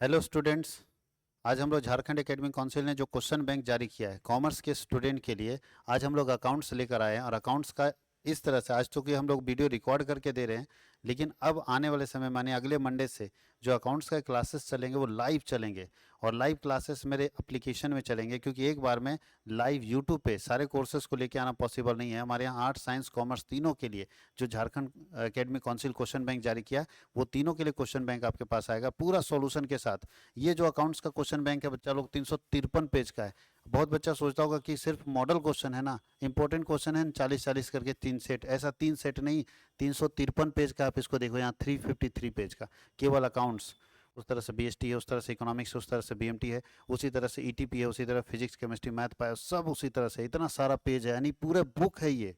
Hello students. आज हम लोग झारखंड एकेडमिक काउंसिल ने जो क्वेश्चन बैंक जारी किया है कॉमर्स के स्टूडेंट के लिए, आज हम लोग अकाउंट्स लेकर आए हैं। और अकाउंट्स का इस तरह से, आज तो कि हम लोग वीडियो रिकॉर्ड करके दे रहे हैं, लेकिन अब आने वाले समय माने अगले मंडे से जो अकाउंट्स का क्लासेस चलेंगे वो लाइव चलेंगे। और लाइव क्लासेस मेरे एप्लीकेशन में चलेंगे, क्योंकि एक बार में लाइव यूट्यूब पे सारे कोर्सेज को लेके आना पॉसिबल नहीं है। हमारे यहाँ आर्ट साइंस कॉमर्स तीनों के लिए जो Jharkhand academic council question bank जारी किया, वो तीनों के लिए क्वेश्चन बैंक आपके पास आएगा पूरा सॉल्यूशन के साथ। ये जो अकाउंट्स का क्वेश्चन बैंक है बच्चा लोग 353 पेज का है। बहुत बच्चा सोचता होगा कि सिर्फ मॉडल क्वेश्चन है ना, इंपॉर्टेंट क्वेश्चन है 40-40 करके 3 सेट, ऐसा 3 सेट नहीं, 353 पेज का। आप इसको देखो, यहाँ 353 पेज का केवल अकाउंट्स। उस तरह से बीएसटी है, उस तरह से इकोनॉमिक्स, उस तरह से बीएमटी है, उसी तरह से ईटीपी है, उसी तरह फिजिक्स केमिस्ट्री मैथ पाया, सब उसी तरह से। इतना सारा पेज है, यानी पूरे बुक है ये।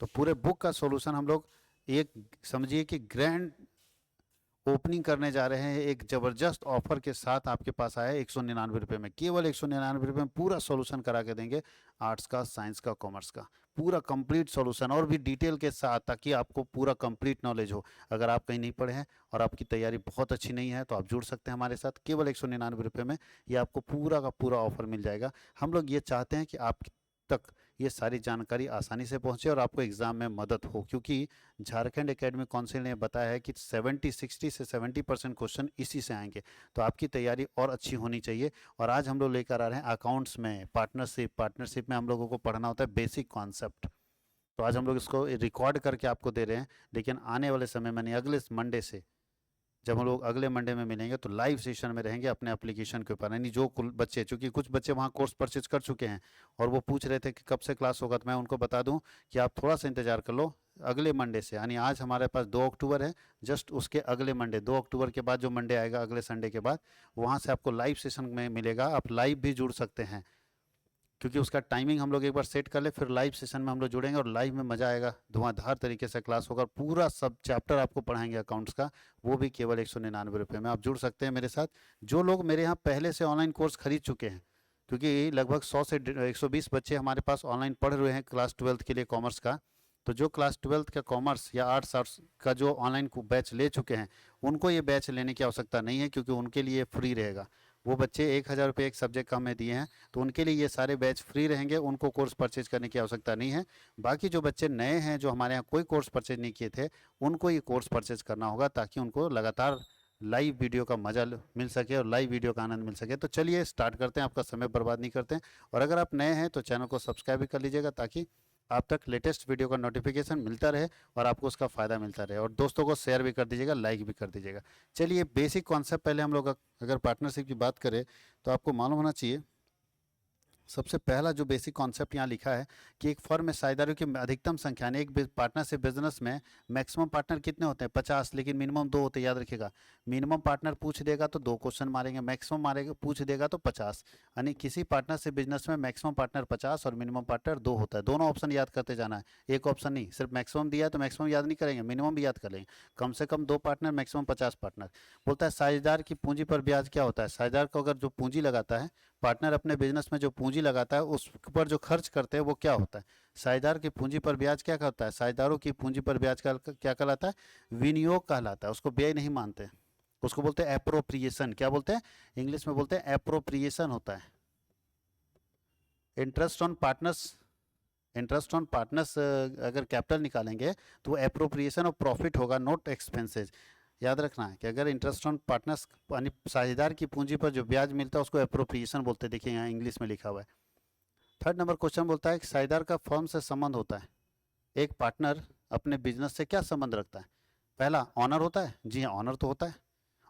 तो पूरे बुक का सॉल्यूशन हम लोग एक, समझिए कि ग्रैंड ओपनिंग करने जा रहे हैं। एक ज़बरदस्त ऑफर के साथ आपके पास आया है 199 रुपये में, केवल 199 रुपये में पूरा सॉल्यूशन करा के देंगे। आर्ट्स का, साइंस का, कॉमर्स का पूरा कंप्लीट सॉल्यूशन, और भी डिटेल के साथ, ताकि आपको पूरा कंप्लीट नॉलेज हो। अगर आप कहीं नहीं पढ़े हैं और आपकी तैयारी बहुत अच्छी नहीं है तो आप जुड़ सकते हैं हमारे साथ। केवल 199 रुपये में ये आपको पूरा का पूरा ऑफर मिल जाएगा। हम लोग ये चाहते हैं कि आप तक ये सारी जानकारी आसानी से पहुंचे और आपको एग्ज़ाम में मदद हो, क्योंकि झारखंड एकेडमिक काउंसिल ने बताया है कि 60 से 70% क्वेश्चन इसी से आएंगे। तो आपकी तैयारी और अच्छी होनी चाहिए। और आज हम लोग लेकर आ रहे हैं अकाउंट्स में पार्टनरशिप में हम लोगों को पढ़ना होता है बेसिक कॉन्सेप्ट। तो आज हम लोग इसको रिकॉर्ड करके आपको दे रहे हैं, लेकिन आने वाले समय में, अगले मंडे से, जब हम लोग अगले मंडे में मिलेंगे तो लाइव सेशन में रहेंगे अपने एप्लीकेशन के ऊपर। यानी जो कुल बच्चे, चूंकि कुछ बच्चे वहाँ कोर्स परचेज कर चुके हैं और वो पूछ रहे थे कि कब से क्लास होगा, तो मैं उनको बता दूं कि आप थोड़ा सा इंतजार कर लो। अगले मंडे से, यानी आज हमारे पास 2 अक्टूबर है, जस्ट उसके अगले मंडे 2 अक्टूबर के बाद जो मंडे आएगा अगले संडे के बाद, वहाँ से आपको लाइव सेशन में मिलेगा। आप लाइव भी जुड़ सकते हैं, क्योंकि उसका टाइमिंग हम लोग एक बार सेट कर ले, फिर लाइव सेशन में हम लोग जुड़ेंगे और लाइव में मज़ा आएगा। धुआंधार तरीके से क्लास होगा, पूरा सब चैप्टर आपको पढ़ाएंगे अकाउंट्स का, वो भी केवल 199 रुपये में। आप जुड़ सकते हैं मेरे साथ। जो लोग मेरे यहाँ पहले से ऑनलाइन कोर्स खरीद चुके हैं, क्योंकि लगभग 100 से 120 बच्चे हमारे पास ऑनलाइन पढ़ रहे हैं क्लास 12th के लिए कॉमर्स का। तो जो क्लास 12th का कॉमर्स या आर्ट्स का जो ऑनलाइन बैच ले चुके हैं, उनको ये बैच लेने की आवश्यकता नहीं है, क्योंकि उनके लिए फ्री रहेगा। वो बच्चे 1000 रुपये एक सब्जेक्ट का हमें दिए हैं, तो उनके लिए ये सारे बैच फ्री रहेंगे, उनको कोर्स परचेज करने की आवश्यकता नहीं है। बाकी जो बच्चे नए हैं, जो हमारे यहाँ कोई कोर्स परचेज नहीं किए थे, उनको ये कोर्स परचेज करना होगा, ताकि उनको लगातार लाइव वीडियो का मजा मिल सके और लाइव वीडियो का आनंद मिल सके। तो चलिए स्टार्ट करते हैं, आपका समय बर्बाद नहीं करते हैं। और अगर आप नए हैं तो चैनल को सब्सक्राइब भी कर लीजिएगा, ताकि आप तक लेटेस्ट वीडियो का नोटिफिकेशन मिलता रहे और आपको उसका फ़ायदा मिलता रहे। और दोस्तों को शेयर भी कर दीजिएगा, लाइक भी कर दीजिएगा। चलिए बेसिक कॉन्सेप्ट पहले हम लोग अगर पार्टनरशिप की बात करें तो आपको मालूम होना चाहिए, सबसे पहला जो बेसिक कॉन्सेप्ट यहाँ लिखा है कि एक फर्म में साझेदारों की अधिकतम संख्या, यानी एक पार्टनरशिप बिजनेस में मैक्सिमम पार्टनर कितने होते हैं? 50, लेकिन मिनिमम 2 होते हैं, याद रखिएगा। मिनिमम पार्टनर पूछ देगा तो 2 क्वेश्चन मारेंगे, मैक्सिमम मारेगा पूछ देगा तो 50। यानी किसी पार्टनरशिप बिजनेस में मैक्सिमम पार्टनर 50 और मिनिमम पार्टनर 2 होता है। दोनों ऑप्शन याद करते जाना है, एक ऑप्शन नहीं। सिर्फ मैक्सिमम दिया है तो मैक्सिमम याद नहीं करेंगे, मिनिमम भी याद कर लेंगे। कम से कम 2 पार्टनर, मैक्सिमम 50 पार्टनर। बोलता है साझेदार की पूंजी पर ब्याज क्या होता है? साझेदार को अगर जो पूंजी लगाता है, पार्टनर अपने बिजनेस में जो पूंजी लगाता है उस पर जो खर्च करते हैं वो क्या होता है? साझेदार की पूंजी पर ब्याज क्या कहता है? साझेदारों की पूंजी पर ब्याज क्या कहलाता है? विनियोग कहलाता है। उसको व्यय नहीं मानते, उसको बोलते हैं एप्रोप्रिएशन। क्या बोलते हैं? इंग्लिश में बोलते हैं एप्रोप्रिएशन होता है। इंटरेस्ट ऑन पार्टनर्स, अगर कैपिटल निकालेंगे तो एप्रोप्रिएशन ऑफ प्रॉफिट होगा, नॉट एक्सपेंसेज। याद रखना है कि अगर इंटरेस्ट ऑन पार्टनर्स यानी साझेदार की पूंजी पर जो ब्याज मिलता है उसको एप्रोप्रिएशन बोलते हैं। देखिए यहाँ इंग्लिश में लिखा हुआ है। थर्ड नंबर क्वेश्चन बोलता है कि साझेदार का फर्म से संबंध होता है। एक पार्टनर अपने बिजनेस से क्या संबंध रखता है? पहला ऑनर होता है, जी हाँ ऑनर तो होता है।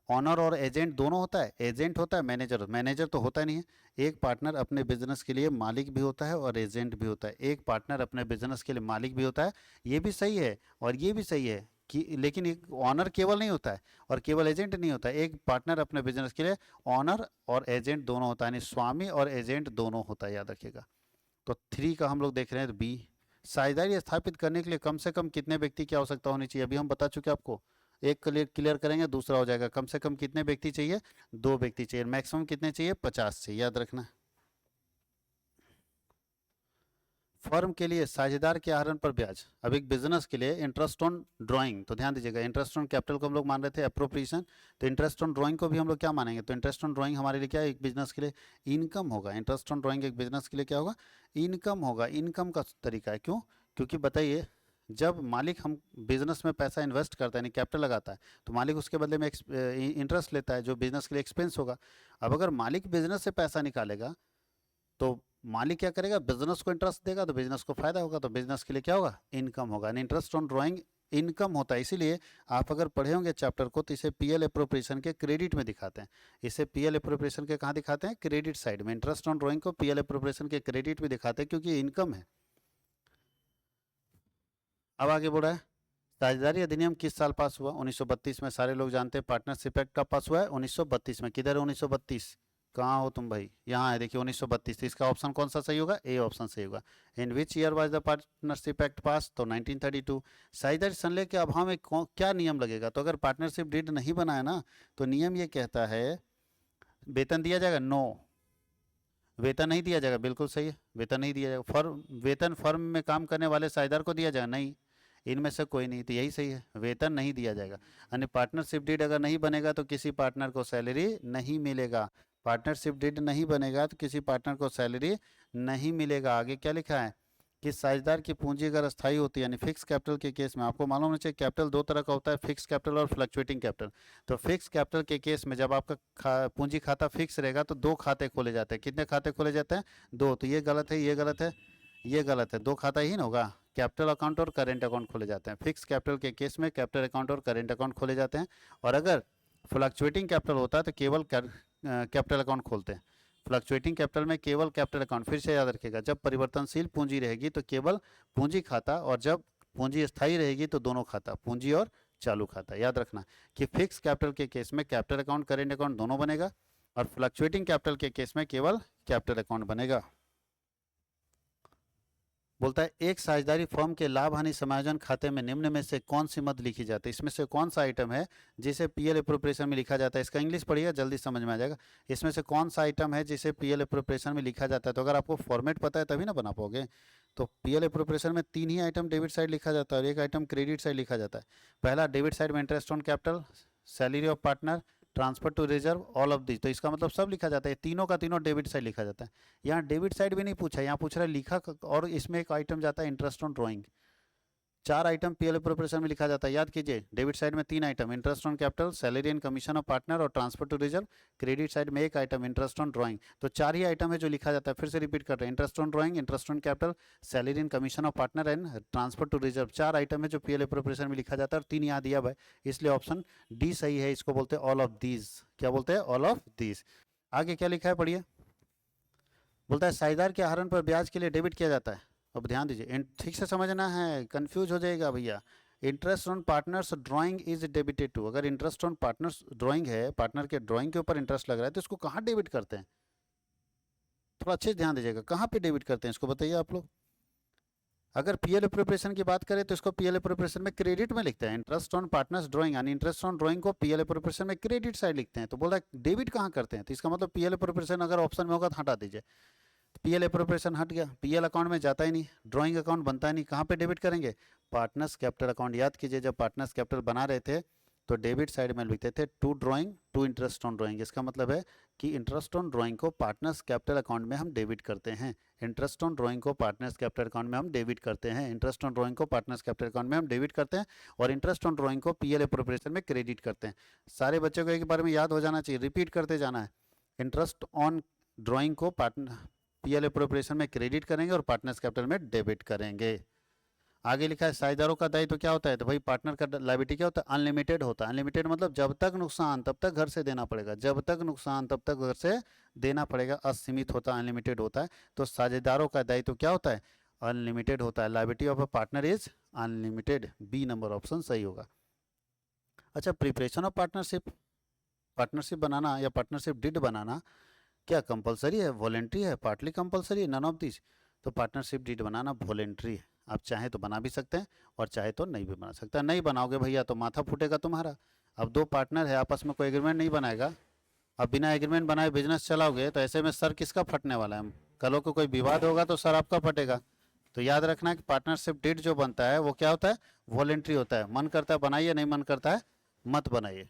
ऑनर और एजेंट दोनों होता है। एजेंट होता है, मैनेजर तो होता नहीं है। एक पार्टनर अपने बिजनेस के लिए मालिक भी होता है और एजेंट भी होता है। एक पार्टनर अपने बिजनेस के लिए मालिक भी होता है, ये भी सही है और ये भी सही है कि, लेकिन एक ऑनर केवल नहीं होता है और केवल एजेंट नहीं होता है। एक पार्टनर अपने बिजनेस के लिए ऑनर और एजेंट दोनों होता है, यानी स्वामी और एजेंट दोनों होता है, याद रखिएगा। तो 3 का हम लोग देख रहे हैं, तो बी। साझेदारी स्थापित करने के लिए कम से कम कितने व्यक्ति की आवश्यकता होनी चाहिए? अभी हम बता चुके आपको। एक क्लियर करेंगे, दूसरा हो जाएगा। कम से कम कितने व्यक्ति चाहिए? 2 व्यक्ति चाहिए। मैक्सिमम कितने चाहिए? 50 चाहिए, याद रखना। फर्म के लिए साझेदार के आहरण पर ब्याज। अब एक बिजनेस के लिए इंटरेस्ट ऑन ड्राइंग, तो ध्यान दीजिएगा, इंटरेस्ट ऑन कैपिटल को हम लोग मान रहे थे अप्रोप्रिएशन, तो इंटरेस्ट ऑन ड्राइंग को भी हम लोग क्या मानेंगे, तो इंटरेस्ट ऑन ड्राइंग हमारे लिए क्या है, एक बिजनेस के लिए इनकम होगा। इंटरेस्ट ऑन ड्राइंग एक बिजनेस के लिए क्या होगा, इनकम होगा। इनकम का तरीका है, क्यों, क्योंकि बताइए, जब मालिक हम बिजनेस में पैसा इन्वेस्ट करता है यानी कैपिटल लगाता है, तो मालिक उसके बदले में इंटरेस्ट लेता है, जो बिजनेस के लिए एक्सपेंस होगा। अब अगर मालिक बिजनेस से पैसा निकालेगा तो मालिक क्या करेगा, बिजनेस को इंटरेस्ट देगा, तो बिजनेस को फायदा होगा, तो बिजनेस के लिए क्या होगा, इनकम होगा। इंटरेस्ट ऑन ड्राइंग इनकम होता है। इसीलिए आप अगर पढ़े होंगे चैप्टर को, तो इसे पीएल एप्रोप्रिएशन के क्रेडिट में दिखाते हैं। इसे पीएल एप्रोप्रिएशन के कहाँ दिखाते हैं, क्रेडिट साइड में। इंटरेस्ट ऑन ड्राइंग को पीएल एप्रोप्रिएशन के क्रेडिट में दिखाते हैं, क्योंकि इनकम है। अब आगे बढ़ा है, साझेदारी अधिनियम किस साल पास हुआ, 1932 में। सारे लोग जानते हैं पार्टनरशिप एक्ट कब पास हुआ है, 1932 में। किधर है 1932, कहाँ हो तुम भाई, यहाँ है, देखिए 1932। तो इसका ऑप्शन कौन सा सही होगा, ए ऑप्शन सही होगा। In which year was the partnership act pass, तो 1932। साझेदारी संलय के अभाव में क्या नियम लगेगा, तो अगर पार्टनरशिप डीड नहीं बनाया ना, तो नियम ये कहता है वेतन दिया जाएगा, नो, वेतन नहीं दिया जाएगा, बिल्कुल सही है, वेतन नहीं दिया जाएगा। वेतन फर्म में काम करने वाले साझेदार को दिया जाएगा, नहीं, इनमें से कोई नहीं, तो यही सही है, वेतन नहीं दिया जाएगा। यानी पार्टनरशिप डीड अगर नहीं बनेगा तो किसी पार्टनर को सैलरी नहीं मिलेगा। पार्टनरशिप डीड नहीं बनेगा तो किसी पार्टनर को सैलरी नहीं मिलेगा। आगे क्या लिखा है कि साझेदार की पूंजी अगर अस्थायी होती है, यानी फिक्स कैपिटल के केस में, आपको मालूम होना चाहिए कैपिटल दो तरह का होता है, फिक्स कैपिटल और फ्लक्चुएटिंग कैपिटल। तो फिक्स कैपिटल के केस में जब आपका पूंजी खाता फिक्स रहेगा तो दो खाते खोले जाते हैं। कितने खाते खोले जाते हैं, दो। तो ये गलत है, ये गलत है, ये गलत है, दो खाता ही ना होगा, कैपिटल अकाउंट और करेंट अकाउंट खोले जाते हैं। फिक्स कैपिटल के केस में कैपिटल अकाउंट और करेंट अकाउंट खोले जाते हैं, और अगर फ्लक्चुएटिंग कैपिटल होता है तो केवल कैपिटल अकाउंट खोलते हैं। फ्लक्चुएटिंग कैपिटल में केवल कैपिटल अकाउंट, फिर से याद रखिएगा, जब परिवर्तनशील पूंजी रहेगी तो केवल पूंजी खाता, और जब पूंजी स्थायी रहेगी तो दोनों खाता, पूंजी और चालू खाता। याद रखना कि फिक्स कैपिटल के केस में कैपिटल अकाउंट करेंट अकाउंट दोनों बनेगा, और फ्लक्चुएटिंग कैपिटल के केस में केवल कैपिटल अकाउंट बनेगा। बोलता है एक साझेदारी फर्म के लाभ हानि समायोजन खाते में निम्न में से कौन सी मद लिखी जाती है, इसमें से कौन सा आइटम है जिसे पीएल एप्रोप्रिएशन में लिखा जाता है। इसका इंग्लिश पढ़िएगा, जल्दी समझ में आ जाएगा। इसमें से कौन सा आइटम है जिसे पीएल एप्रोप्रिएशन में लिखा जाता है, तो अगर आपको फॉर्मेट पता है तभी ना बना पाओगे। तो पीएल एप्रोप्रिएशन में तीन ही आइटम डेबिट साइड लिखा जाता है और एक आइटम क्रेडिट साइड लिखा जाता है। पहला डेबिट साइड में interest on capital, salary of partner, transfer to reserve, all of this. तो इसका मतलब सब लिखा जाता है, तीनों का तीनों डेबिट साइड लिखा जाता है। यहाँ डेबिट साइड भी नहीं पूछा, यहाँ पूछ रहा है लिखा और इसमें एक आइटम जाता है इंटरेस्ट ऑन ड्राइंग। चार आइटम पीएल एप्रोप्रिएशन में लिखा जाता है, याद कीजिए। डेबिट साइड में तीन item, interest on capital, salary and commission of partner और transfer to reserve. Credit side में एक आइटम, इंटरेस्ट ऑन ड्राइंग। तो चार ही आइटम है जो लिखा जाता है। फिर से रिपीट कर रहे हैं, interest on drawing, interest on capital, salary and commission of partner and transfer to reserve. चार आइटम है जो पीएल एप्रोप्रिएशन में लिखा जाता है और तीन यहाँ दिया है, इसलिए ऑप्शन डी सही है। इसको बोलते हैं ऑल ऑफ दीज। क्या बोलते हैं, ऑल ऑफ दीज। आगे क्या लिखा है पढ़िए। बोलता है साझेदार के आहरण पर ब्याज के लिए डेबिट किया जाता है। अब ध्यान दीजिए, ठीक से समझना है, कंफ्यूज हो जाएगा भैया। Interest on partners drawing is debited to. अगर इंटरेस्ट ऑन पार्टनर्स ड्राइंग है, पार्टनर के ड्राइंग के ऊपर इंटरेस्ट लग रहा है, तो इसको कहाँ डेबिट करते हैं, थोड़ा अच्छे से ध्यान दीजिएगा, कहाँ पे डेबिट करते हैं इसको बताइए आप लोग। अगर पीएल एप्रोप्रिएशन की बात करें तो इसको पीएल एप्रोप्रिएशन में क्रेडिट में लिखते हैं। इंटरेस्ट ऑन पार्टनर्स ड्राइंग यानी इंटरेस्ट ऑन ड्राइंग को पीएल एप्रोप्रिएशन में क्रेडिट साइड लिखते हैं। तो बोल रहा है डेबिट कहाँ करते हैं, तो इसका मतलब पीएल एप्रोप्रिएशन अगर ऑप्शन में होगा तो हटा दीजिए। पीएल एप्रोप्रिएशन हट गया, पीएल अकाउंट में जाता ही नहीं, ड्राइंग अकाउंट बनता ही नहीं, कहाँ पे डेबिट करेंगे, पार्टनर्स कैपिटल अकाउंट। याद कीजिए, जब पार्टनर्स कैपिटल बना रहे थे तो डेबिट साइड में लिखते थे to drawing to interest on drawing. इसका मतलब है कि इंटरेस्ट ऑन ड्राइंग को पार्टनर्स कैपिटल अकाउंट में हम डेबिट करते हैं। इंटरेस्ट ऑन ड्राइंग को पार्टनर्स कैपिटल अकाउंट में हम डेबिट करते हैं। इंटरेस्ट ऑन ड्राइंग को पार्टनर्स कैपिटल अकाउंट में हम डेबिट करते हैं और इंटरेस्ट ऑन ड्राइंग को पीएल एप्रोप्रिएशन में क्रेडिट करते हैं। सारे बच्चों को एक बार में याद हो जाना चाहिए, रिपीट करते जाना है। इंटरेस्ट ऑन ड्राइंग को पीएल एप्रोप्रिएशन में क्रेडिट करेंगे और पार्टनर्स कैपिटल में डेबिट करेंगे। आगे लिखा है साझेदारों का दायित्व तो क्या होता है, तो भाई पार्टनर का लायबिलिटी क्या होता है, अनलिमिटेड होता है। अनलिमिटेड मतलब जब तक नुकसान तब तक घर से देना पड़ेगा, जब तक नुकसान तब तक घर से देना पड़ेगा, असीमित होता है, अनलिमिटेड होता है। तो साझेदारों का दायित्व तो क्या होता है, अनलिमिटेड होता है। Liability of a partner is unlimited, B number option सही होगा। अच्छा, प्रिपरेशन ऑफ पार्टनरशिप, पार्टनरशिप बनाना या पार्टनरशिप डिड बनाना क्या कंपलसरी है, वॉलेंट्री है, पार्टली कंपलसरी है, नन ऑफ दिस। तो पार्टनरशिप डीड बनाना वॉलेंट्री है, आप चाहे तो बना भी सकते हैं और चाहे तो नहीं भी बना सकता। नहीं बनाओगे भैया तो माथा फूटेगा तुम्हारा। अब दो पार्टनर है, आपस में कोई एग्रीमेंट नहीं बनाएगा, अब बिना एग्रीमेंट बनाए बिजनेस चलाओगे तो ऐसे में सर किसका फटने वाला है, कल को कोई विवाद होगा तो सर आपका फटेगा। तो याद रखना कि पार्टनरशिप डीड जो बनता है वो क्या होता है, वॉलेंट्री होता है। मन करता है बनाइए, नहीं मन करता है मत बनाइए।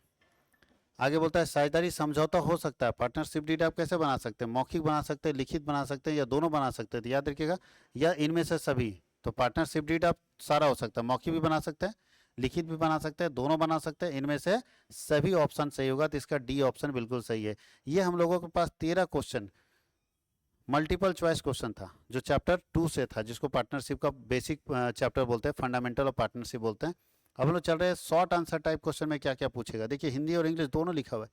आगे बोलता है साझेदारी समझौता हो सकता है। पार्टनरशिप डीड आप कैसे बना सकते हैं, मौखिक बना सकते हैं, लिखित बना सकते हैं, या दोनों बना सकते हैं। तो याद रखिएगा या इनमें से सभी। तो पार्टनरशिप डीड आप सारा हो सकता है, मौखिक भी बना सकते हैं, लिखित भी बना सकते हैं, दोनों बना सकते हैं, इनमें से सभी ऑप्शन सही होगा। तो इसका डी ऑप्शन बिल्कुल सही है। ये हम लोगों के पास 13 क्वेश्चन मल्टीपल चॉइस क्वेश्चन था जो चैप्टर 2 से था, जिसको पार्टनरशिप का बेसिक चैप्टर बोलते हैं, फंडामेंटल ऑफ पार्टनरशिप बोलते हैं। अब हम लोग चल रहे हैं शॉर्ट आंसर टाइप क्वेश्चन में क्या क्या पूछेगा। देखिए हिंदी और इंग्लिश दोनों लिखा हुआ है,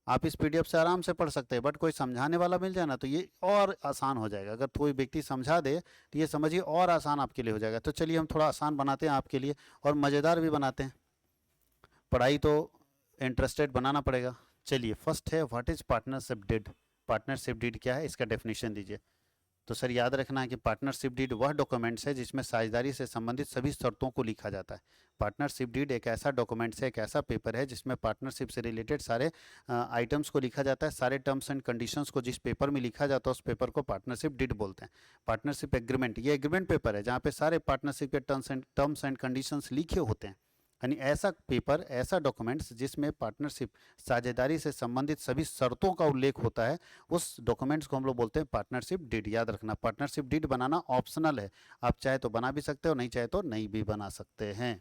आप इस पीडीएफ से आराम से पढ़ सकते हैं, बट कोई समझाने वाला मिल जाए ना तो ये और आसान हो जाएगा। अगर कोई व्यक्ति समझा दे तो ये समझिए और आसान आपके लिए हो जाएगा। तो चलिए हम थोड़ा आसान बनाते हैं आपके लिए और मज़ेदार भी बनाते हैं। पढ़ाई तो इंटरेस्टेड बनाना पड़ेगा। चलिए फर्स्ट है, what is partnership deed. Partnership deed क्या है, इसका डेफिनेशन दीजिए। तो सर याद रखना है कि पार्टनरशिप डीड वह डॉक्यूमेंट्स है जिसमें साझेदारी से संबंधित सभी शर्तों को लिखा जाता है। पार्टनरशिप डीड एक ऐसा डॉक्यूमेंट्स है, एक ऐसा पेपर है जिसमें पार्टनरशिप से रिलेटेड सारे आइटम्स को लिखा जाता है, सारे टर्म्स एंड कंडीशंस को जिस पेपर में लिखा जाता है उस पेपर को पार्टनरशिप डीड बोलते हैं। पार्टनरशिप एग्रीमेंट, ये एग्रीमेंट पेपर है जहाँ पे सारे पार्टनरशिप के टर्म्स एंड कंडीशंस लिखे होते हैं। यानी ऐसा पेपर, ऐसा डॉक्यूमेंट्स जिसमें पार्टनरशिप साझेदारी से संबंधित सभी शर्तों का उल्लेख होता है, उस डॉक्यूमेंट्स को हम लोग बोलते हैं पार्टनरशिप डीड। याद रखना पार्टनरशिप डीड बनाना ऑप्शनल है, आप चाहे तो बना भी सकते हो, नहीं चाहे तो नहीं भी बना सकते हैं।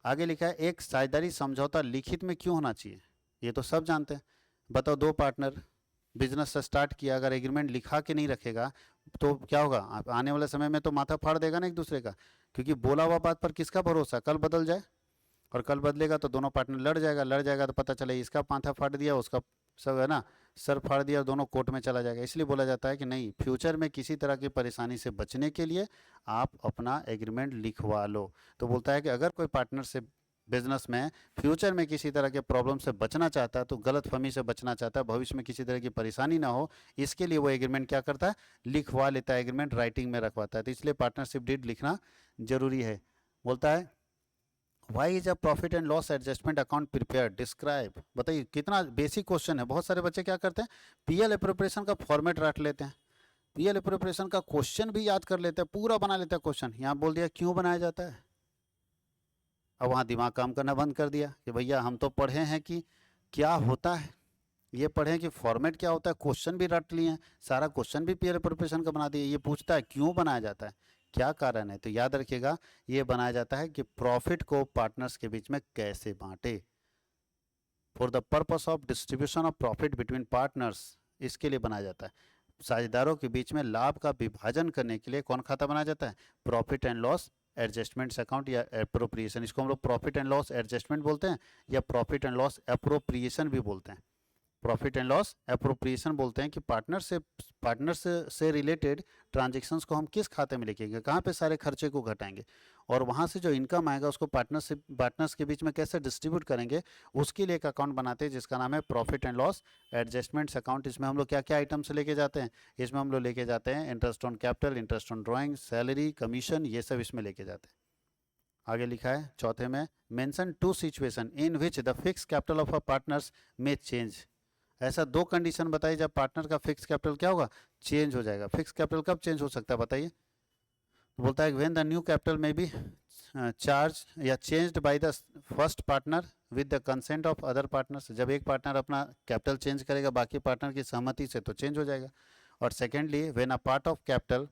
आगे लिखा है एक साझेदारी समझौता लिखित में क्यों होना चाहिए। ये तो सब जानते हैं। बताओ, दो पार्टनर बिजनेस स्टार्ट किया, अगर एग्रीमेंट लिखा के नहीं रखेगा तो क्या होगा, आने वाले समय में तो माथा फाड़ देगा ना एक दूसरे का, क्योंकि बोला हुआ बात पर किसका भरोसा, कल बदल जाए। और कल बदलेगा तो दोनों पार्टनर लड़ जाएगा तो पता चले इसका माथा फाड़ दिया, उसका सब है ना सर फाड़ दिया, दोनों कोर्ट में चला जाएगा। इसलिए बोला जाता है कि नहीं, फ्यूचर में किसी तरह की परेशानी से बचने के लिए आप अपना एग्रीमेंट लिखवा लो। तो बोलता है कि अगर कोई पार्टनर से बिजनेस में फ्यूचर में किसी तरह के प्रॉब्लम से बचना चाहता है, तो गलतफहमी से बचना चाहता है, भविष्य में किसी तरह की परेशानी ना हो, इसके लिए वो एग्रीमेंट क्या करता है, लिखवा लेता है, एग्रीमेंट राइटिंग में रखवाता है। तो इसलिए पार्टनरशिप डीड लिखना जरूरी है। बोलता है why is a profit and loss adjustment account prepare, describe. बताइए कितना बेसिक क्वेश्चन है। बहुत सारे बच्चे क्या करते हैं, पीएल अप्रोप्रिएशन का फॉर्मेट रट लेते हैं, पीएल अप्रोप्रिएशन का क्वेश्चन भी याद कर लेते हैं, पूरा बना लेते हैं क्वेश्चन। यहाँ बोल दिया क्यों बनाया जाता है, अब वहाँ दिमाग काम करना बंद कर दिया कि भैया हम तो पढ़े हैं कि क्या होता है, ये पढ़े कि फॉर्मेट क्या होता है, क्वेश्चन भी रट लिए हैं, सारा क्वेश्चन भी पीएल अप्रोप्रिएशन का बना दिया। ये पूछता है क्यों बनाया जाता है, क्या कारण है। तो याद रखिएगा ये बनाया जाता है कि प्रॉफिट को पार्टनर्स के बीच में कैसे बांटे, for the purpose of distribution of profit between partners, इसके लिए बनाया जाता है। साझेदारों के बीच में लाभ का विभाजन करने के लिए कौन खाता बनाया जाता है, profit and loss adjustments account या एप्रोप्रिएशन। इसको हम लोग प्रॉफिट एंड लॉस एडजस्टमेंट बोलते हैं या प्रॉफिट एंड लॉस एप्रोप्रिएशन भी बोलते हैं। प्रॉफिट एंड लॉस एप्रोप्रिएशन बोलते हैं कि पार्टनर से रिलेटेड ट्रांजेक्शन्स को हम किस खाते में लिखेंगे, कहाँ पे सारे खर्चे को घटाएंगे, और वहाँ से जो इनकम आएगा उसको पार्टनर्स के बीच में कैसे डिस्ट्रीब्यूट करेंगे, उसके लिए एक अकाउंट बनाते हैं जिसका नाम है profit and loss adjustments account. इसमें हम लोग क्या क्या आइटम से लेके जाते हैं, इसमें हम लोग लेके जाते हैं interest on capital, interest on drawing, salary, commission, ये सब इसमें लेके जाते हैं। आगे लिखा है चौथे में, mention two situation in which the fix capital of a partners में चेंज। ऐसा दो कंडीशन बताइए जब पार्टनर का फिक्स कैपिटल क्या होगा, चेंज हो जाएगा। फिक्स कैपिटल कब चेंज हो सकता है बताइए। तो बोलता है व्हेन द न्यू कैपिटल में बी चार्ज या changed by the first partner with the consent of other partners. जब एक पार्टनर अपना कैपिटल चेंज करेगा बाकी पार्टनर की सहमति से तो चेंज हो जाएगा। और secondly when a part of capital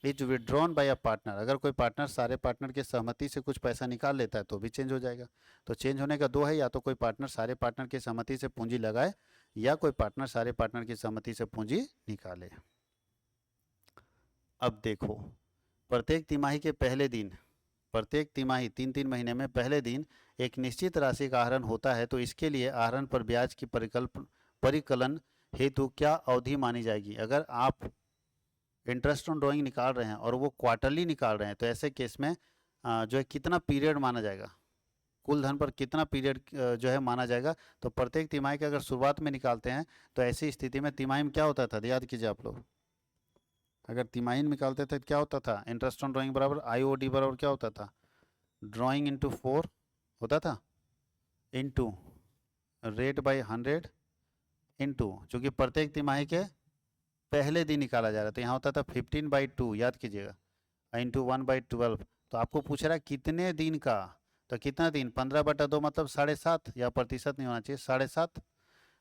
is withdrawn bye a partner, अगर कोई पार्टनर सारे पार्टनर की सहमति से कुछ पैसा निकाल लेता है तो भी चेंज हो जाएगा। तो चेंज होने का दो है, या तो कोई पार्टनर सारे पार्टनर की सहमति से पूंजी लगाए या कोई पार्टनर सारे पार्टनर की सहमति से पूंजी निकाले। अब देखो, प्रत्येक तिमाही के पहले दिन, प्रत्येक तिमाही 3-3 महीने में पहले दिन एक निश्चित राशि का आहरण होता है, तो इसके लिए आहरण पर ब्याज की परिकलन हेतु क्या अवधि मानी जाएगी। अगर आप इंटरेस्ट ऑन ड्राइंग निकाल रहे हैं और वो क्वार्टरली निकाल रहे हैं तो ऐसे केस में जो है कितना पीरियड माना जाएगा, कुल धन पर कितना पीरियड जो है माना जाएगा। तो प्रत्येक तिमाही के अगर शुरुआत में निकालते हैं तो ऐसी स्थिति में तिमाही में क्या होता था, याद कीजिए आप लोग, अगर तिमाही में निकालते थे तो क्या होता था, इंटरेस्ट ऑन ड्राइंग बराबर IOD बराबर क्या होता था, ड्राइंग इंटू 4 होता था, इंटू रेट बाई 100, इंटू चूँकि प्रत्येक तिमाही के पहले दिन निकाला जा रहा था, यहाँ होता था 15/2, याद कीजिएगा। इंटू 1/12, तो आपको पूछ रहा है कितने दिन का, तो कितना दिन, 15/2 मतलब 7.5, या प्रतिशत नहीं होना चाहिए, 7.5।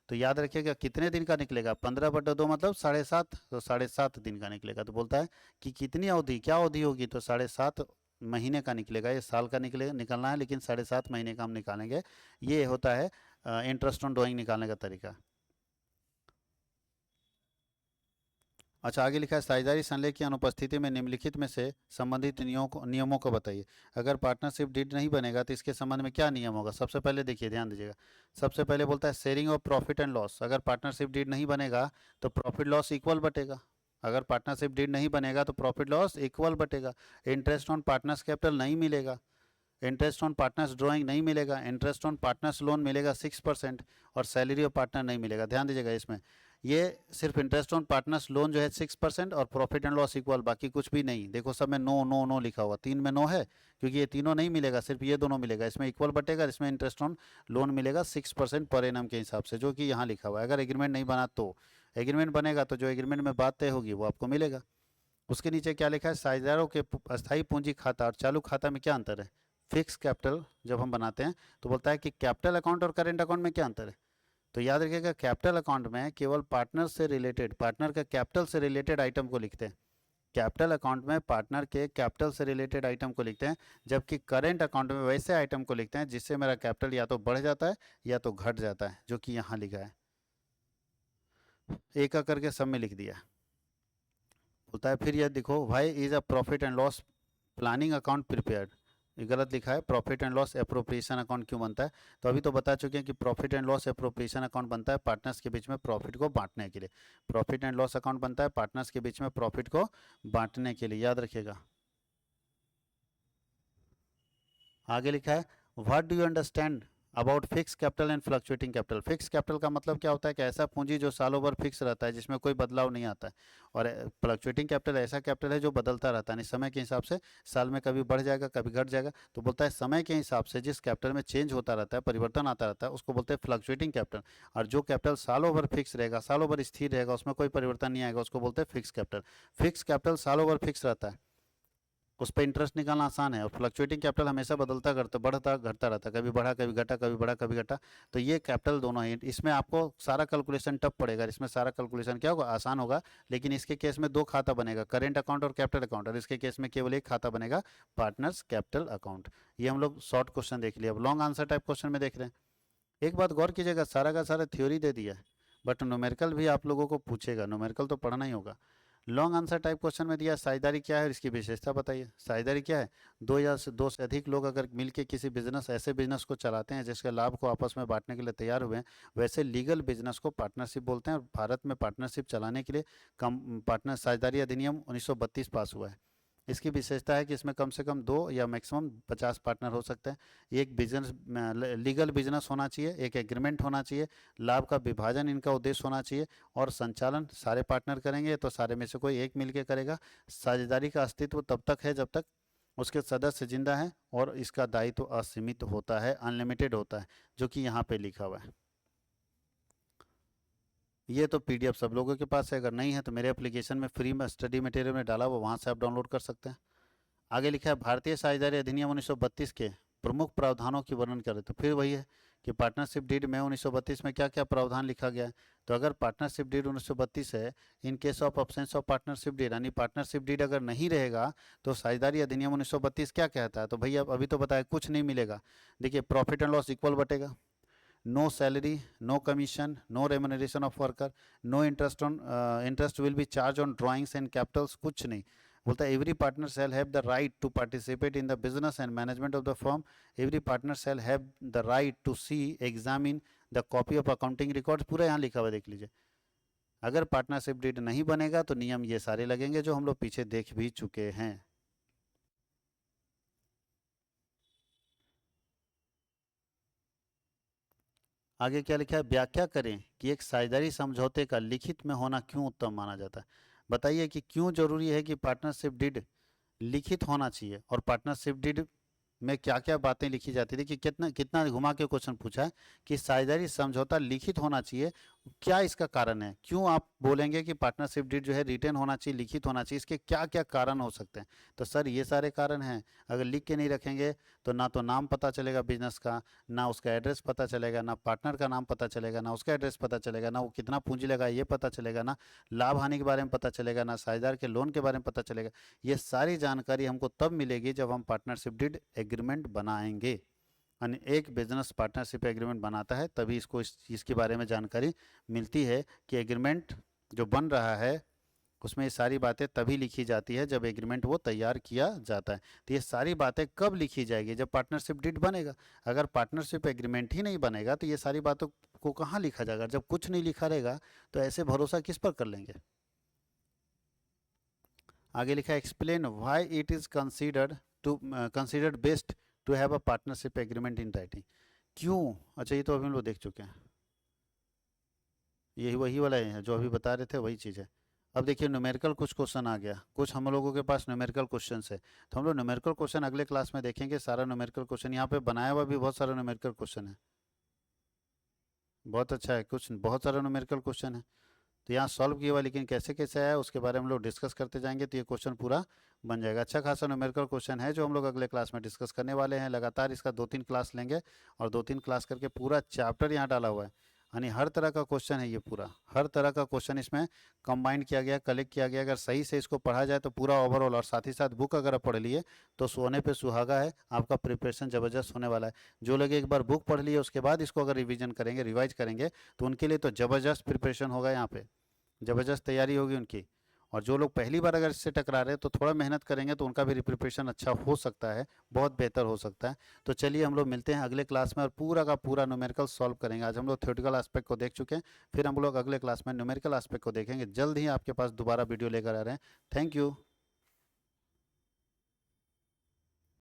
तो याद रखिएगा कितने दिन का निकलेगा, 15/2 मतलब 7.5, तो 7.5 दिन का निकलेगा। तो बोलता है कि कितनी अवधि, क्या अवधि होगी, तो 7.5 महीने का निकलेगा। ये साल का निकलना है, लेकिन 7.5 महीने का हम निकालेंगे। ये होता है इंटरेस्ट ऑन ड्राइंग निकालने का तरीका। अच्छा, आगे लिखा है साझेदारी संलेख की अनुपस्थिति में निम्नलिखित में से संबंधित नियमों को बताइए। अगर पार्टनरशिप डीड नहीं बनेगा तो इसके संबंध में क्या नियम होगा। सबसे पहले देखिए, ध्यान दीजिएगा, सबसे पहले बोलता है sharing of profit and loss. अगर पार्टनरशिप डीड नहीं बनेगा तो प्रॉफिट लॉस इक्वल बटेगा। अगर पार्टनरशिप डीड नहीं बनेगा तो प्रॉफिट लॉस इक्वल बटेगा। इंटरेस्ट ऑन पार्टनर्स कैपिटल नहीं मिलेगा, इंटरेस्ट ऑन पार्टनर्स ड्राइंग नहीं मिलेगा, इंटरेस्ट ऑन पार्टनर्स लोन मिलेगा 6%, और सैलरी ऑफ पार्टनर नहीं मिलेगा। ध्यान दीजिएगा, इसमें ये सिर्फ इंटरेस्ट ऑन पार्टनर्स लोन जो है 6% और प्रॉफिट एंड लॉस इक्वल, बाकी कुछ भी नहीं। देखो सब में नो नो नो लिखा हुआ, 3 में नो है, क्योंकि ये तीनों नहीं मिलेगा, सिर्फ ये दोनों मिलेगा। इसमें इक्वल बटेगा, इसमें इंटरेस्ट ऑन लोन मिलेगा 6% पर एनम के हिसाब से, जो कि यहाँ लिखा हुआ है। अगर एग्रीमेंट नहीं बना तो, एग्रीमेंट बनेगा तो जो एग्रीमेंट में बात तय होगी वो आपको मिलेगा। उसके नीचे क्या लिखा है, साझेदारों के अस्थायी पूंजी खाता और चालू खाता में क्या अंतर है। फिक्स कैपिटल जब हम बनाते हैं तो बोलता है कि कैपिटल अकाउंट और करेंट अकाउंट में क्या अंतर है। तो याद रखिएगा, कैपिटल अकाउंट में केवल पार्टनर से रिलेटेड, पार्टनर का कैपिटल से रिलेटेड आइटम को लिखते हैं। कैपिटल अकाउंट में पार्टनर के कैपिटल से रिलेटेड आइटम को लिखते हैं, जबकि करेंट अकाउंट में वैसे आइटम को लिखते हैं जिससे मेरा कैपिटल या तो बढ़ जाता है या तो घट जाता है, जो कि यहाँ लिखा है। एक करके सब में लिख दिया। बोलता है फिर यह देखो, why is a profit and loss planning account prepared. ये गलत लिखा है, profit and loss appropriation account क्यों बनता है। तो अभी तो बता चुके हैं कि profit and loss appropriation account बनता है पार्टनर्स के बीच में प्रॉफिट को बांटने के लिए। प्रॉफिट एंड लॉस अकाउंट बनता है पार्टनर्स के बीच में प्रॉफिट को बांटने के लिए, याद रखिएगा। आगे लिखा है, what do you understand about fix capital and fluctuating capital. Fix capital का मतलब क्या होता है कि ऐसा पूंजी जो सालों भर फिक्स रहता है, जिसमें कोई बदलाव नहीं आता है। और फ्लक्चुएटिंग कैपिटल ऐसा कैपिटल है जो बदलता रहता है, समय के हिसाब से, साल में कभी बढ़ जाएगा कभी घट जाएगा। तो बोलता है समय के हिसाब से जिस कैपिटल में चेंज होता रहता है, परिवर्तन आता रहता है, उसको बोलते हैं फ्लक्चुएटिंग कैपिटल। और जो कैपिटल सालों भर फिक्स रहेगा, सालों भर स्थिर रहेगा, उसमें कोई परिवर्तन नहीं आएगा, उसको बोलते हैं फिक्स कैपिटल। फिक्स कैपिटल सालों भर फिक्स रहता है, उस पर इंटरेस्ट निकालना आसान है। और फ्लक्चुएटिंग कैपिटल हमेशा बदलता करता, बढ़ता घटता रहता है, कभी बढ़ा कभी घटा, कभी बढ़ा कभी घटा। तो ये कैपिटल दोनों है, इसमें आपको सारा कैलकुलेशन टफ पड़ेगा, इसमें सारा कैलकुलेशन क्या होगा, आसान होगा। लेकिन इसके केस में 2 खाता बनेगा, करेंट अकाउंट और कैपिटल अकाउंट, और इसके केस में केवल एक खाता बनेगा, पार्टनर्स कैपिटल अकाउंट। ये हम लोग शॉर्ट क्वेश्चन देख लिया। अब लॉन्ग आंसर टाइप क्वेश्चन में देख रहे हैं। एक बात गौर कीजिएगा, सारा का सारा थ्योरी दे दिया है, बट न्यूमेरिकल भी आप लोगों को पूछेगा, न्यूमेरिकल तो पढ़ना ही होगा। लॉन्ग आंसर टाइप क्वेश्चन में दिया साझेदारी क्या है और इसकी विशेषता बताइए। साझेदारी क्या है, दो से अधिक लोग अगर मिलकर किसी बिजनेस, ऐसे बिजनेस को चलाते हैं जिसके लाभ को आपस में बांटने के लिए तैयार हुए हैं, वैसे लीगल बिजनेस को पार्टनरशिप बोलते हैं। और भारत में पार्टनरशिप चलाने के लिए पार्टनर साझेदारी अधिनियम 1932 पास हुआ है। इसकी विशेषता है कि इसमें कम से कम 2 या मैक्सिमम 50 पार्टनर हो सकते हैं। एक बिजनेस, लीगल बिजनेस होना चाहिए, एक एग्रीमेंट होना चाहिए, लाभ का विभाजन इनका उद्देश्य होना चाहिए, और संचालन सारे पार्टनर करेंगे तो सारे में से कोई एक मिलकर करेगा। साझेदारी का अस्तित्व तब तक है जब तक उसके सदस्य जिंदा हैं, और इसका दायित्व असीमित होता है, अनलिमिटेड होता है, जो कि यहाँ पे लिखा हुआ है। ये तो पीडीएफ सब लोगों के पास है, अगर नहीं है तो मेरे एप्लीकेशन में फ्री में स्टडी मटेरियल में डाला हुआ, वहाँ से आप डाउनलोड कर सकते हैं। आगे लिखा है, भारतीय साझेदारी अधिनियम 1932 के प्रमुख प्रावधानों की वर्णन करें। तो फिर वही है कि पार्टनरशिप डीड में 1932 में क्या क्या प्रावधान लिखा गया है। तो अगर पार्टनरशिप डीड 1932 है, in case of absence of partnership deed, यानी पार्टनरशिप डीड अगर नहीं रहेगा तो साझेदारी अधिनियम 1932 क्या कहता है। तो भैया अभी तो बताया कुछ नहीं मिलेगा। देखिए, प्रॉफिट एंड लॉस इक्वल बटेगा, no salary, no commission, no remuneration of worker, no interest on interest will be charge on drawings and capitals, कुछ नहीं। बोलता है every partner shall have the right to participate in the business and management of the firm. Every partner shall have the right to see, examine the copy of accounting records, पूरा यहाँ लिखा हुआ देख लीजिए। अगर पार्टनरशिप डीड नहीं बनेगा तो नियम ये सारे लगेंगे जो हम लोग पीछे देख भी चुके हैं। आगे क्या लिखा है, व्याख्या करें कि एक साझेदारी समझौते का लिखित में होना क्यों उत्तम माना जाता है। बताइए कि क्यों जरूरी है कि पार्टनरशिप डीड लिखित होना चाहिए, और पार्टनरशिप डीड में क्या क्या बातें लिखी जाती थी। कि कितना कितना घुमा के क्वेश्चन पूछा है कि साझेदारी समझौता लिखित होना चाहिए, क्या इसका कारण है, क्यों आप बोलेंगे कि पार्टनरशिप डीड जो है रिटेन होना चाहिए, लिखित होना चाहिए, इसके क्या क्या कारण हो सकते हैं? तो सर ये सारे कारण हैं। अगर लिख के नहीं रखेंगे तो ना तो नाम पता चलेगा बिजनेस का, ना उसका एड्रेस पता चलेगा, ना पार्टनर का नाम पता चलेगा, ना उसका एड्रेस पता चलेगा, ना वो कितना पूंजी लगा ये पता चलेगा, ना लाभ हानि के बारे में पता चलेगा, ना साझेदार के लोन के बारे में पता चलेगा। ये सारी जानकारी हमको तब मिलेगी जब हम पार्टनरशिप डीड एग्रीमेंट बनाएंगे। यानी एक बिजनेस पार्टनरशिप एग्रीमेंट बनाता है तभी इसको इस चीज़ के बारे में जानकारी मिलती है कि एग्रीमेंट जो बन रहा है उसमें ये सारी बातें तभी लिखी जाती है जब एग्रीमेंट वो तैयार किया जाता है। तो ये सारी बातें कब लिखी जाएगी? जब पार्टनरशिप डीड बनेगा। अगर पार्टनरशिप एग्रीमेंट ही नहीं बनेगा तो ये सारी बातों को कहाँ लिखा जाएगा? जब कुछ नहीं लिखा रहेगा तो ऐसे भरोसा किस पर कर लेंगे? आगे लिखा है explain why it is considered best to have a partnership agreement in writing. क्यों? अच्छा ये तो अभी हम लोग देख चुके हैं, यही वही वाला है जो अभी बता रहे थे, वही चीज़ है। अब देखिए न्यूमेरिकल कुछ क्वेश्चन आ गया, कुछ हम लोगों के पास न्यूमेरिकल क्वेश्चन है, तो हम लोग न्यूमेरिकल क्वेश्चन अगले क्लास में देखेंगे। सारा न्यूमेरिकल क्वेश्चन यहाँ पे बनाया हुआ भी बहुत सारा न्यूमेरिकल क्वेश्चन है, बहुत अच्छा है, कुछ बहुत सारा न्यूमेरिकल क्वेश्चन है। तो यहाँ सॉल्व किया हुआ, लेकिन कैसे कैसे आया उसके बारे में हम लोग डिस्कस करते जाएंगे तो ये क्वेश्चन पूरा बन जाएगा। अच्छा खासा न्यूमेरिकल क्वेश्चन है जो हम लोग अगले क्लास में डिस्कस करने वाले हैं। लगातार इसका 2-3 क्लास लेंगे और 2-3 क्लास करके पूरा चैप्टर यहाँ डाला हुआ है, यानी हर तरह का क्वेश्चन है ये पूरा, हर तरह का क्वेश्चन इसमें कंबाइंड किया गया, कलेक्ट किया गया। अगर सही से इसको पढ़ा जाए तो पूरा ओवरऑल, और साथ ही साथ बुक अगर आप पढ़ लिए तो सोने पे सुहागा है, आपका प्रिपरेशन ज़बरदस्त होने वाला है। जो लोग एक बार बुक पढ़ लिए उसके बाद इसको अगर रिविजन करेंगे, रिवाइज करेंगे, तो उनके लिए तो ज़बरदस्त प्रिपरेशन होगा, यहाँ पे ज़बरदस्त तैयारी होगी उनकी। और जो लोग पहली बार अगर इससे टकरा रहे हैं तो थोड़ा मेहनत करेंगे तो उनका भी प्रिपरेशन अच्छा हो सकता है, बहुत बेहतर हो सकता है। तो चलिए हम लोग मिलते हैं अगले क्लास में और पूरा का पूरा न्यूमेरिकल सॉल्व करेंगे। आज हम लोग थ्योरेटिकल एस्पेक्ट को देख चुके हैं, फिर हम लोग अगले क्लास में न्यूमेरिकल एस्पेक्ट को देखेंगे। जल्द ही आपके पास दोबारा वीडियो लेकर आ रहे हैं। Thank you.